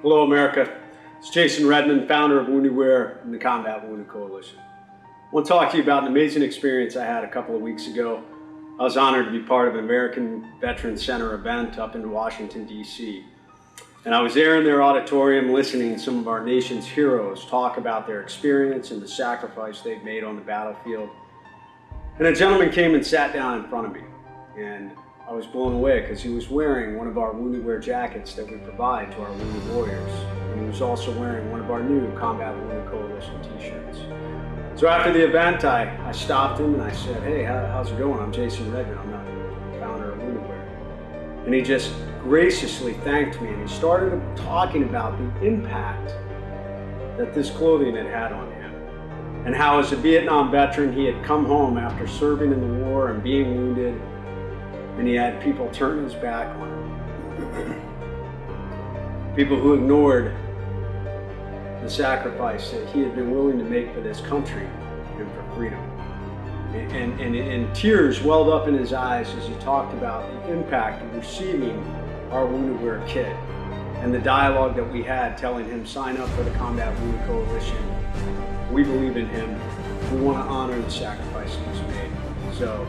Hello, America. It's Jason Redmond, founder of Wounded Wear and the Combat Wounded Coalition. I want to talk to you about an amazing experience I had a couple of weeks ago. I was honored to be part of an American Veterans Center event up in Washington, D.C. And I was there in their auditorium listening to some of our nation's heroes talk about their experience and the sacrifice they've made on the battlefield. And a gentleman came and sat down in front of me. And I was blown away because he was wearing one of our Wounded Wear jackets that we provide to our wounded warriors. And he was also wearing one of our new Combat Wounded Coalition t-shirts. So after the event, I stopped him and I said, "Hey, how's it going? I'm Jason Redmond. I'm the founder of Wounded Wear." And he just graciously thanked me, and he started talking about the impact that this clothing had had on him. And how as a Vietnam veteran, he had come home after serving in the war and being wounded, and he had people turn his back on him. People who ignored the sacrifice that he had been willing to make for this country and for freedom. And tears welled up in his eyes as he talked about the impact of receiving our Wounded Wear kit and the dialogue that we had telling him, sign up for the Combat Wounded Coalition. We believe in him. We want to honor the sacrifice he's made. So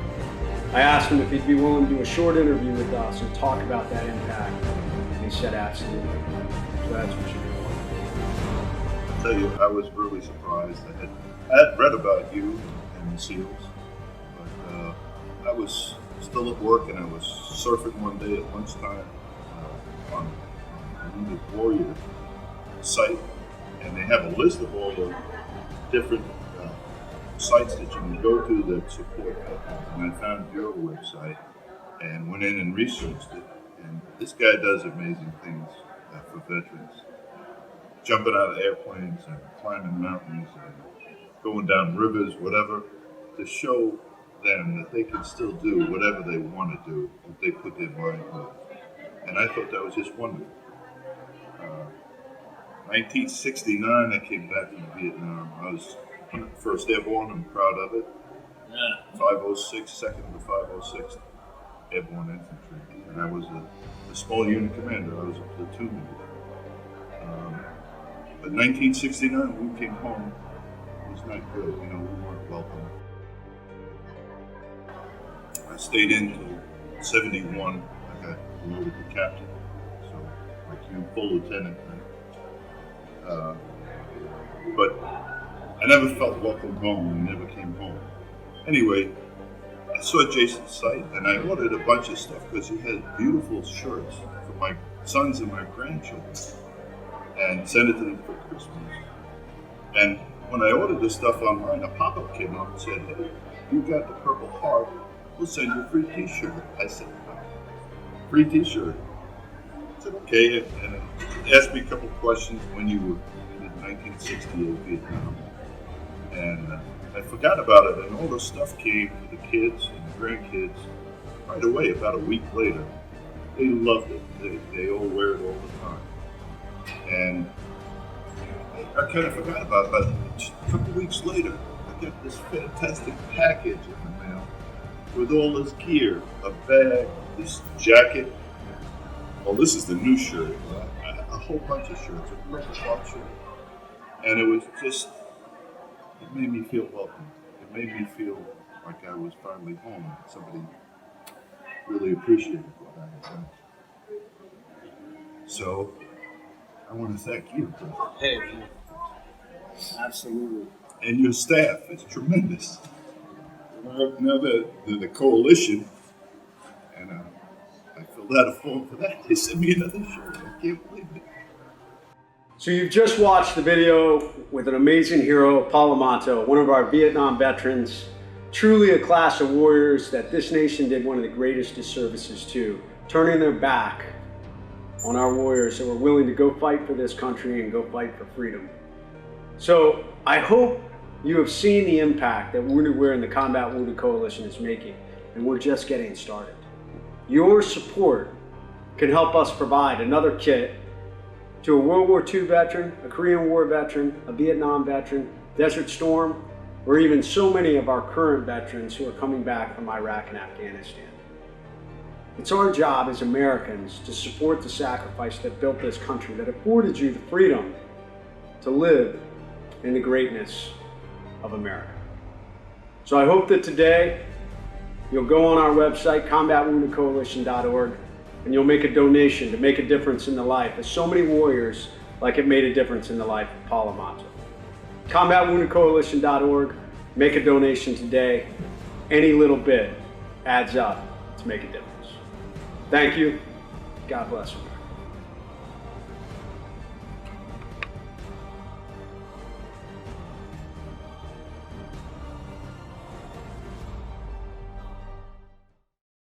I asked him if he'd be willing to do a short interview with us and talk about that impact. And he said absolutely. So that's what you're doing. I'll tell you, I was really surprised. I had read about you and the SEALs, but I was still at work and I was surfing one day at lunchtime on the Wounded Warrior site, and they have a list of all the different sites that you can go to that support veterans. And I found your website and went in and researched it. And this guy does amazing things for veterans. Jumping out of airplanes and climbing mountains and going down rivers, whatever, to show them that they can still do whatever they want to do if they put their mind to it. And I thought that was just wonderful. 1969, I came back from Vietnam. I was 1st Airborne. I'm proud of it. 506, second of the 506th Airborne Infantry. And I was a small unit commander. I was a platoon leader. But 1969, when we came home, it was not good. We weren't welcome. I stayed in until 71. I got promoted to captain. So, like you, full lieutenant. But I never felt welcome home and never came home. Anyway, I saw Jason's site and I ordered a bunch of stuff because he had beautiful shirts for my sons and my grandchildren and sent it to them for Christmas. And when I ordered this stuff online, a pop-up came up and said, "Hey, you got the Purple Heart, we'll send you a free t-shirt." I said, "Free t-shirt?" I said, "Okay," and it asked me a couple questions when you were in 1968 Vietnam. And I forgot about it, and all the stuff came for the kids and the grandkids right away, about a week later. They loved it. They all wear it all the time. And I kind of forgot about it, but a couple weeks later, I got this fantastic package in the mail with all this gear, a bag, this jacket. Well, this is the new shirt, a whole bunch of shirts, a Purple Heart shirt. And it was just, it made me feel welcome. It made me feel like I was finally home. Somebody really appreciated what I had done. So, I want to thank you. Hey, man. Absolutely. And your staff is tremendous. Now the coalition, and I filled out a form for that. They sent me another shirt. I can't believe it. So you've just watched the video with an amazing hero, Paul Amato, one of our Vietnam veterans, truly a class of warriors that this nation did one of the greatest disservices to, turning their back on our warriors that were willing to go fight for this country and go fight for freedom. So I hope you have seen the impact that Wounded Wear and the Combat Wounded Coalition is making, and we're just getting started. Your support can help us provide another kit to a World War II veteran, a Korean War veteran, a Vietnam veteran, Desert Storm, or even so many of our current veterans who are coming back from Iraq and Afghanistan. It's our job as Americans to support the sacrifice that built this country, that afforded you the freedom to live in the greatness of America. So I hope that today you'll go on our website, combatwoundedcoalition.org, and you'll make a donation to make a difference in the life of so many warriors like it made a difference in the life of Paul Amato. Combatwoundedcoalition.org, make a donation today. Any little bit adds up to make a difference. Thank you. God bless you.